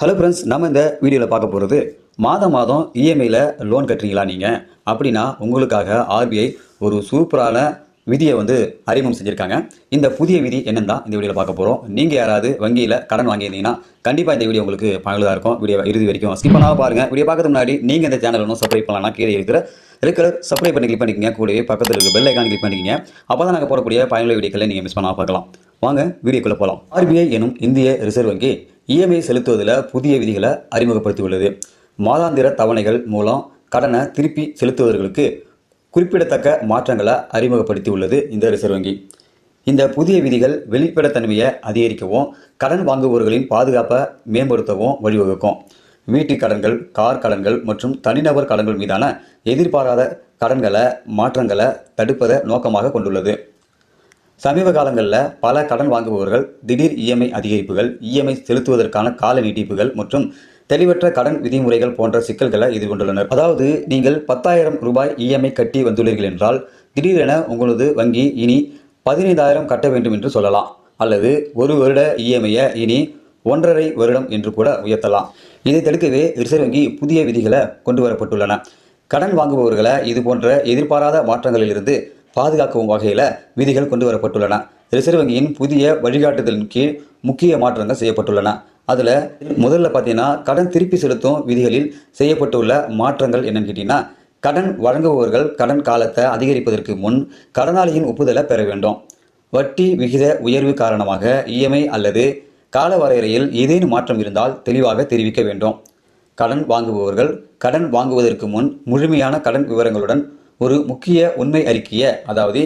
Hello friends, நம்ம இந்த வீடியோவில் பார்க்க போகிறது மாதம் இஎம்ஐயில் லோன் கட்டுறீங்களா நீங்கள் அப்படின்னா உங்களுக்காக ஆர்பிஐ ஒரு சூப்பரான விதியை அறிமுகம் செஞ்சுருக்காங்க. இந்த புதிய விதி என்னன்னு தான் இந்த வீடியோவில் பார்க்க போகிறோம். நீங்கள் யாராவது வங்கியில் கடன் வாங்கியிருந்தீங்கன்னா கண்டிப்பாக இந்த வீடியோ உங்களுக்கு பயனுள்ளதாக இருக்கும். வீடியோ இறுதி வரைக்கும் ஸ்கிப் பண்ணாமல் பாருங்கள். வீடியோ பார்க்கறதுக்கு முன்னாடி நீங்கள் இந்த சேனல் ஒன்றும் சப்ஸ்கிரைப் பண்ணலாம்னா கீழே இருக்கிற ரெகுலர் சப்ஸ்கிரைப் பண்ணி கிளிக் பண்ணிக்கங்க. கூடவே பக்கத்தில் இருக்கிற பெல் ஐக்கான் கிளிக் பண்ணிக்கங்க. அப்போ தான் நாங்கள் போடக்கூடிய பயனுள்ள வீடியோக்களை நீங்கள் மிஸ் பண்ணாமல் பார்க்கலாம். வாங்க வீடியோக்குள்ளே போகலாம். ஆர்பிஐ எனும் இந்திய ரிசர்வ் வங்கி இஎம்ஐ செலுத்துவதில் புதிய விதிகளை அறிமுகப்படுத்தியுள்ளது. மாதாந்திர தவணைகள் மூலம் கடனை திருப்பி செலுத்துவதற்கு குறிப்பிடத்தக்க மாற்றங்களை அறிமுகப்படுத்தியுள்ளது இந்த ரிசர்வ் வங்கி. இந்த புதிய விதிகள் வெளிப்படைத்தன்மையை அதிகரிக்கவும் கடன் வாங்குபவர்களின் பாதுகாப்பை மேம்படுத்தவும் வழிவகுக்கும். வீட்டு கடன்கள், கார் கடன்கள் மற்றும் தனிநபர் கடன்கள் மீதான எதிர்பாராத கடன்களை மாற்றங்களை தடுப்பதை நோக்கமாக கொண்டுள்ளது. சமீப காலங்களில் பல கடன் வாங்குபவர்கள் திடீர் இஎம்ஐ அதிகரிப்புகள், இஎம்ஐ செலுத்துவதற்கான கால நீட்டிப்புகள் மற்றும் தெளிவற்ற கடன் விதிமுறைகள் போன்ற சிக்கல்களை எதிர்கொண்டுள்ளனர். அதாவது நீங்கள் 10,000 ரூபாய் இஎம்ஐ கட்டி வந்துள்ளீர்கள் என்றால் திடீரென உங்களது வங்கி இனி 15,000 கட்ட வேண்டும் என்று சொல்லலாம். அல்லது ஒரு வருட இஎம்ஐயை இனி 1.5 வருடம் என்று கூட உயர்த்தலாம். இதை தடுக்கவே ரிசர்வ் வங்கி புதிய விதிகளை கொண்டு வரப்பட்டுள்ளன. கடன் வாங்குபவர்களை இது போன்ற எதிர்பாராத மாற்றங்களிலிருந்து பாதுகாக்கும் வகையில் விதிகள் கொண்டு வரப்பட்டுள்ளன. ரிசர்வ் வங்கியின் புதிய வழிகாட்டுதலின் கீழ் முக்கிய மாற்றங்கள் செய்யப்பட்டுள்ளன. அதில் முதல்ல பார்த்தீங்கன்னா கடன் திருப்பி செலுத்தும் விதிகளில் செய்யப்பட்டுள்ள மாற்றங்கள் என்னன்னு கேட்டிங்கன்னா, கடன் வழங்குபவர்கள் கடன் காலத்தை அதிகரிப்பதற்கு முன் கடனாளியின் ஒப்புதலை பெற வேண்டும். வட்டி விகித உயர்வு காரணமாக இஎம்ஐ அல்லது கால வரையறையில் ஏதேனும் மாற்றம் இருந்தால் தெளிவாக தெரிவிக்க வேண்டும். கடன் வாங்குபவர்கள் கடன் வாங்குவதற்கு முன் முழுமையான கடன் விவரங்களுடன் ஒரு முக்கிய உண்மை அறிக்கையை, அதாவது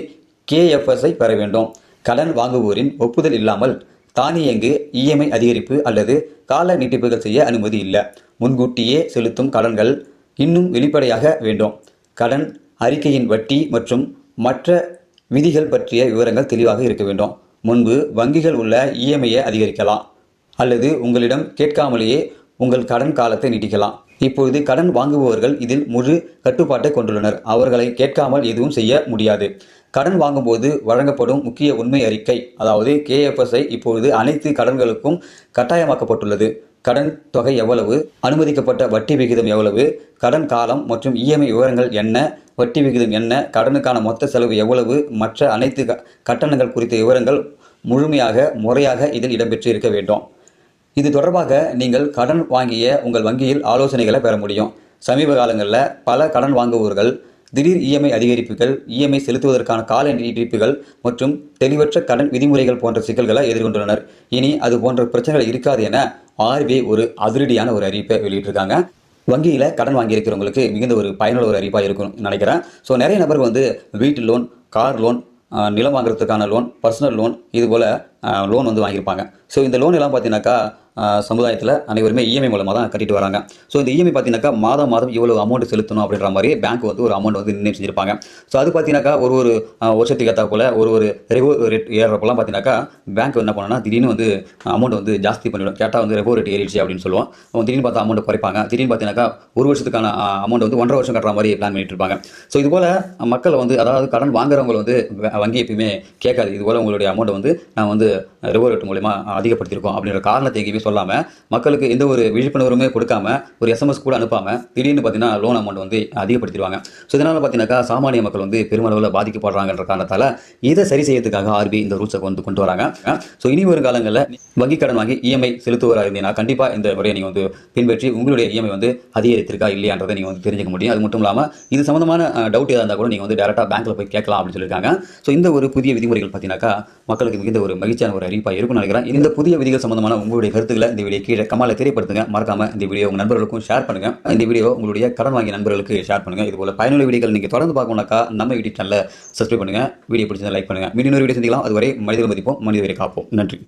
கேஎஃப்எஸ்ஐ பெற வேண்டும். கடன் வாங்குவோரின் ஒப்புதல் இல்லாமல் தானியங்கு இஎம்ஐ அதிகரிப்பு அல்லது கால நீட்டிப்புகள் செய்ய அனுமதி இல்லை. முன்கூட்டியே செலுத்தும் கடன்கள் இன்னும் வெளிப்படையாக வேண்டும். கடன் அறிக்கையின் வட்டி மற்றும் மற்ற விதிகள் பற்றிய விவரங்கள் தெளிவாக இருக்க வேண்டும். முன்பு வங்கிகள் உள்ள இஎம்ஐயை அதிகரிக்கலாம் அல்லது உங்களிடம் கேட்காமலேயே உங்கள் கடன் காலத்தை நீட்டிக்கலாம். இப்பொழுது கடன் வாங்குபவர்கள் இதில் முழு கட்டுப்பாட்டை கொண்டுள்ளனர். அவர்களை கேட்காமல் எதுவும் செய்ய முடியாது. கடன் வாங்கும்போது வழங்கப்படும் முக்கிய உண்மை அறிக்கை, அதாவது கேஎஃப்எஸ்ஐ இப்பொழுது அனைத்து கடன்களுக்கும் கட்டாயமாக்கப்பட்டுள்ளது. கடன் தொகை எவ்வளவு, அனுமதிக்கப்பட்ட வட்டி விகிதம் எவ்வளவு, கடன் காலம் மற்றும் இஎம்ஐ விவரங்கள் என்ன, வட்டி விகிதம் என்ன, கடனுக்கான மொத்த செலவு எவ்வளவு, மற்ற அனைத்து கட்டணங்கள் குறித்த விவரங்கள் முறையாக இதில் இடம்பெற்று இருக்க வேண்டும். இது தொடர்பாக நீங்கள் கடன் வாங்கிய உங்கள் வங்கியில் ஆலோசனைகளை பெற முடியும். சமீப காலங்களில் பல கடன் வாங்குபவர்கள் திடீர் இஎம்ஐ அதிகரிப்புகள், இஎம்ஐ செலுத்துவதற்கான கால நீட்டிப்புகள் மற்றும் தெளிவற்ற கடன் விதிமுறைகள் போன்ற சிக்கல்களை எதிர்கொண்டுள்ளனர். இனி அது போன்ற பிரச்சனைகள் இருக்காது என ஆர்பிஐ ஒரு அதிரடியான ஒரு அறிவிப்பை வெளியிட்டிருக்காங்க. வங்கியில் கடன் வாங்கியிருக்கிறவங்களுக்கு மிகுந்த ஒரு பயனுள்ள ஒரு அறிவிப்பாக இருக்கும்னு நினைக்கிறேன். ஸோ நிறைய நபர்கள் வீட்டு லோன், கார் லோன், நிலம் வாங்குறதுக்கான லோன், பர்சனல் லோன், இது போல் லோன் வாங்கியிருப்பாங்க. ஸோ இந்த லோன் எல்லாம் பார்த்தீங்கன்னாக்கா சமுதாயத்தில் அனைவருமே இஎம்ஐ மூலமாக தான் கட்டிட்டு வராங்க. ஸோ இந்த இஎம்ஐ பார்த்தீங்கன்னாக்கா மாதம் இவ்வளோ அமௌண்ட் செலுத்தணும் அப்படின்ற மாதிரி பேங்க் ஒரு அமௌண்ட் நிர்ணயம் செஞ்சிருப்பாங்க. ஸோ அது பார்த்தீங்கன்னாக்கா ஒரு வருஷத்துக்கு ஏற்றா போல் ஒரு ரெவோ ரேட் ஏறப்பெல்லாம் பார்த்தீங்கன்னாக்கா பேங்க் என்ன பண்ணணும்னா திடீர்னு அமௌண்ட் ஜாஸ்தி பண்ணிவிடும். கேட்டால் ரெவோ ரேட் ஏறிடுச்சு அப்படின்னு சொல்லுவோம். திடீர்னு பார்த்தா அமௌண்ட் குறைப்பாங்க. திடீர்னு பார்த்தீங்கன்னாக்கா ஒரு வருஷத்துக்கான அமௌண்ட் 1.5 வருஷம் கட்டுற மாதிரி பிளான் பண்ணிட்டு இருப்பாங்க. ஸோ இது போல் மக்கள் அதாவது கடன் வாங்குறவங்க வங்கி எப்பயுமே கேட்காது. இது போல் உங்களுடைய அமௌண்ட் நான் ரெவோ ரேட் மூலமா அதிகப்படுத்தியிருக்கோம் அப்படின்ற காரணத்தை எங்கேயுமே சொல்லாமல், மக்களுக்கு எந்த ஒரு விழிப்புணர்வுமே கொடுக்காம, ஒரு எஸ்எம்எஸ் கூட அனுப்பாமல் திடீர்னு பார்த்தீங்கன்னா லோன் அமௌண்ட் அதிகப்படுத்திடுவாங்க. ஸோ இதனால் பார்த்தீங்கன்னாக்கா சாமானிய மக்கள் பெருமளவில் பாதிக்கப்படுறாங்கன்ற காரணத்தால் இதை சரி செய்யறதுக்காக ஆர்பிஐ இந்த ரூல்ஸை கொண்டு வராங்க. ஸோ இனி வரும் காலங்களில் வங்கி கடன் வாங்கி இஎம்ஐ செலுத்துவராக இருந்தீங்கன்னா கண்டிப்பாக இந்த முறையை நீங்கள் பின்பற்றி உங்களுடைய இஎம்ஐ அதிகரித்திருக்கா இல்லையான்றதை நீங்கள் தெரிஞ்சுக்க முடியும். அது மட்டும் இல்லாமல் இது சம்பந்தமான டவுட் ஏதாவது இருந்தால் கூட நீங்கள் டேரெக்டாக பேங்க்கில் போய் கேட்கலாம் அப்படின்னு சொல்லியிருக்காங்க. ஸோ இந்த ஒரு புதிய விதிமுறைகள் பார்த்தீங்கன்னாக்கா மக்களுக்கு மிகுந்த ஒரு மகிழ்ச்சியான ஒரு அறிவிப்பாக இருக்கும்னு நினைக்கிறேன். இந்த புதிய விதிகள் சம்பந்தமான உங்களுடைய கருத்துக்களை இந்த வீடியோ கீழே கமெண்ட்ல தெரியப்படுத்துங்க. மறக்காம இந்த வீடியோ உங்கள் நண்பர்களுக்கும் ஷேர் பண்ணுங்க. இந்த வீடியோ உங்களுடைய கடன் வாங்கிய நண்பர்களுக்கு ஷேர் பண்ணுங்க. இது போல பயனுள்ள வீடியோக்கள் நீங்கள் தொடர்ந்து பார்க்கணும்னாக்கா நம்ம யூடியூப் சேனலை சப்ஸ்கிரைப் பண்ணுங்க. வீடியோ பிடிச்சதை லைக் பண்ணுங்க. மீண்டும் ஒரு வீடியோ சந்திக்கலாம். அதுவரை மனிதர்கள் மதிப்போம், மனிதரை காப்போம். நன்றி.